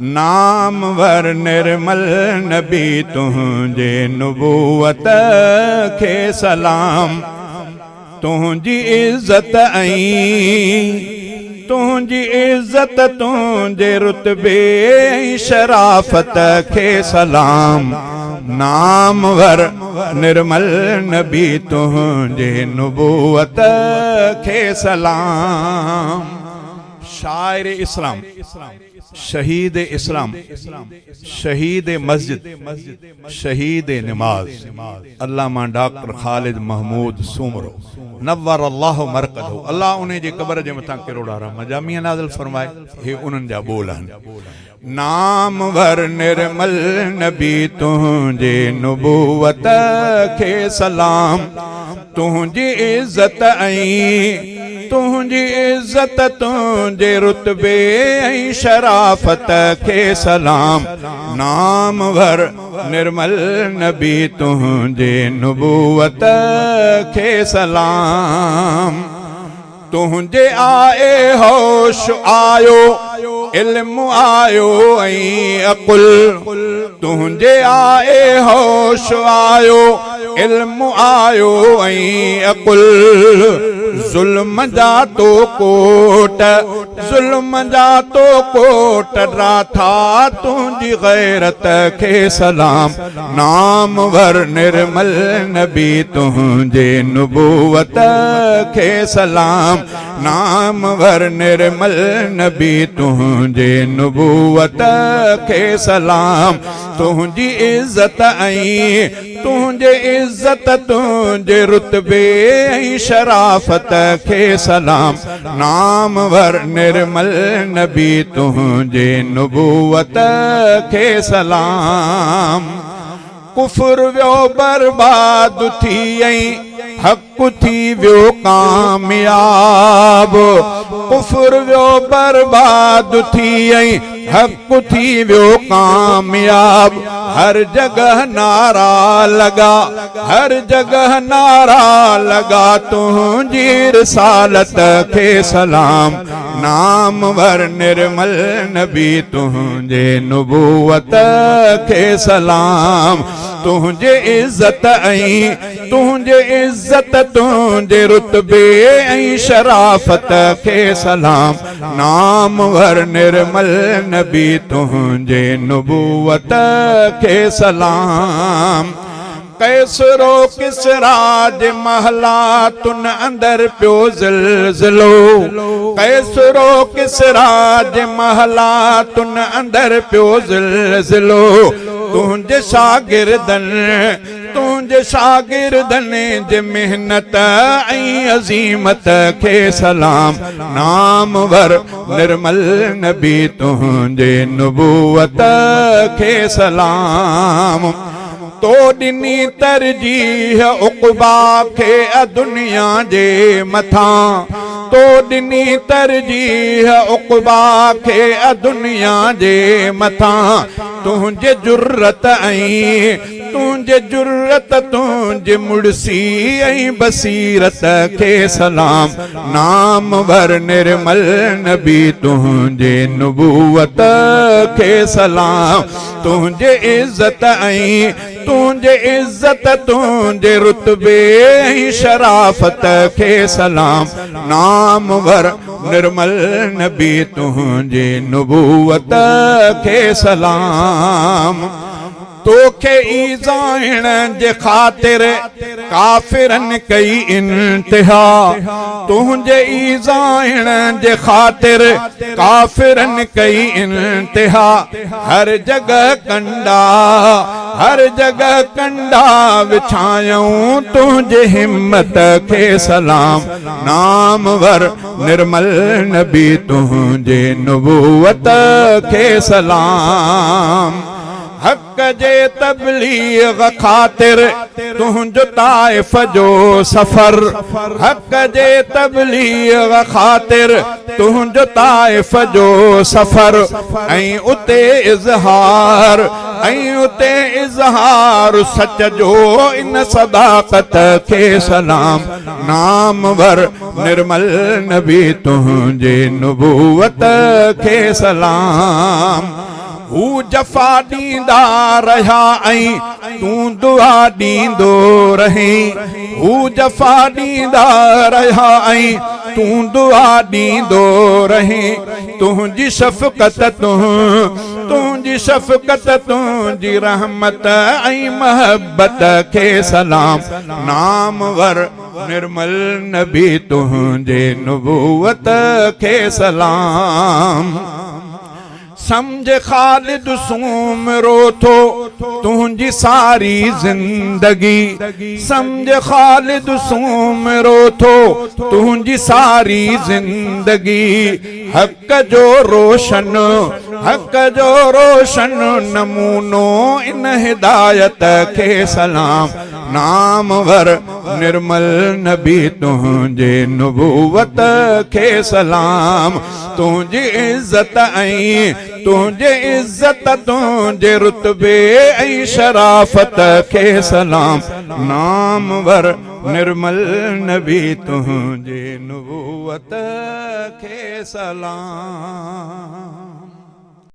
नामवर निर्मल नबी तुझे नुबूवत खे सलाम। तुझी इज्जत तुझी इज्जत तुझे रुतबे शराफत खे सलाम। नामवर निर्मल नबी तुझे नुबूवत खे सलाम। शायर इस्लाम, शहीद इस्लाम, शहीद मस्जिद, शहीद नमाज अल्लामा डॉक्टर खालिद महमूद सूमरो नव्वर अल्लाह मरकदहु। अल्लाह उन्हें जे कब्र जे मथां करोड़ा रहम जामिया नाज़िल फरमाए। हे उन्हनि जा बोल आहिनि। नामवर निर्मल नबी तुझे नुबूवत खे सलाम। तुझी इज्जत तुझी इज्जत तुझे रुतबे शराफत खे सलाम। नामवर निर्मल नबी तुझे नुबूवत खे सलाम। तुझे आए होश आयो इल्म आयो अकुल। तुझे आए होश आयो इल्म आयो अकुल। जुल्म जा तो कोट जुल्म जा तो कोट राथा तुझी गैरत खे सलाम। नामवर निर्मल नबी तुझे नुबूवत खे सलाम। नामवर निर्मल नबी तुझे नुबूवत खे सलाम। तुझी इज्जत तुझे इज्जत तुझे रुतबे शराफत खे सलाम। नामवर निर्मल नबी तुझे नुबूवत खे सलाम। कुफर व्यो बर्बाद थी हक थी व्यो कामयाब। कुफर व्यो बर्बाद थी हक थी व्यो कामयाब। हर जगह नारा लगा हर जगह नारा लगा तुझी रिसालत खे सलाम। नामवर निर्मल नबी तुझे नुबूवत खे सलाम। तुझे इज्जत तुझे इज्जत तुझे रुतबे शराफत खे सलाम। नामवर निर्मल नबी तुझे नुबूवत खे सलाम। कैसरो किसरा जे महला तुन अंदर प्यो ज़िलज़िलो। कैसरो किसरा जे महला तुन अंदर प्यो ज़िलज़िलो। तुझे शागिर्दन जे मेहनत अज़ीमत खे सलाम। नामवर निर्मल नबी तुझे नुबूवत खे सलाम। तो दिनी तरजीह उक़बा खे दुनिया जे मथां। तो दिनी तरजीह उक़बा खे दुनिया जे मथां। तुझे जुर्रत तुझे जुर्रत तुझे मुड़सी बसीरत खे सलाम। नामवर निर्मल नबी तुझे नुबूवत खे सलाम। तुझे इज्जत तुझे इज्जत तुझे रुतबे शराफत खे सलाम। नामवर निर्मल नबी तुझे नुबूवत खे सलाम। तोखे ईज़ाइण जे ख़ातिर काफ़िरन कई इंतिहा। तुझे ईज़ाइण जे ख़ातिर काफ़िरन कई इंतिहा। हर जगह कंडा विछायूं तुझे हिम्मत खे सलाम। नामवर निर्मल नबी तुझे नुबूवत खे सलाम। हक जे तबलीग खातिर तुझो ताइफ जो सफर। हक जे तबलीग खातिर तुझो ताइफ जो सफर। उते इज़हार सच जो इन सदाकत खे सलाम। नामवर निर्मल नबी तुझे नुबूवत खे सलाम। हू जफ़ा ॾींदा रहिया ऐं तूं दुआ ॾींदो रहीं हू जफ़ा ॾींदा रहिया ऐं तूं दुआ ॾींदो रहीं तुंहिंजी शफ़क़त तुंहिंजी शफ़क़त तुंहिंजी रहमत ऐं महबत खे सलाम नामवर निर्मल नबी तुंहिंजे नुबुवत खे सलाम समझ ख़ालिद सूमरो थो तुंहिंजी सारी ज़िंदगी समझ ख़ालिद सूमरो थो तुंहिंजी सारी ज़िंदगी हक़ जो रोशन नमूनो इन हिदायत खे सलाम नामवर निर्मल नबी तुंहिंजे नुबुवत खे सलाम तुंहिंजी इज़्ज़त ऐं तुंहिंजे इज़्ज़त तुंहिंजे रुतबे ऐं शराफ़त खे सलाम नामवर निर्मल नबी तुंहिंजे नुबुवत खे सलाम।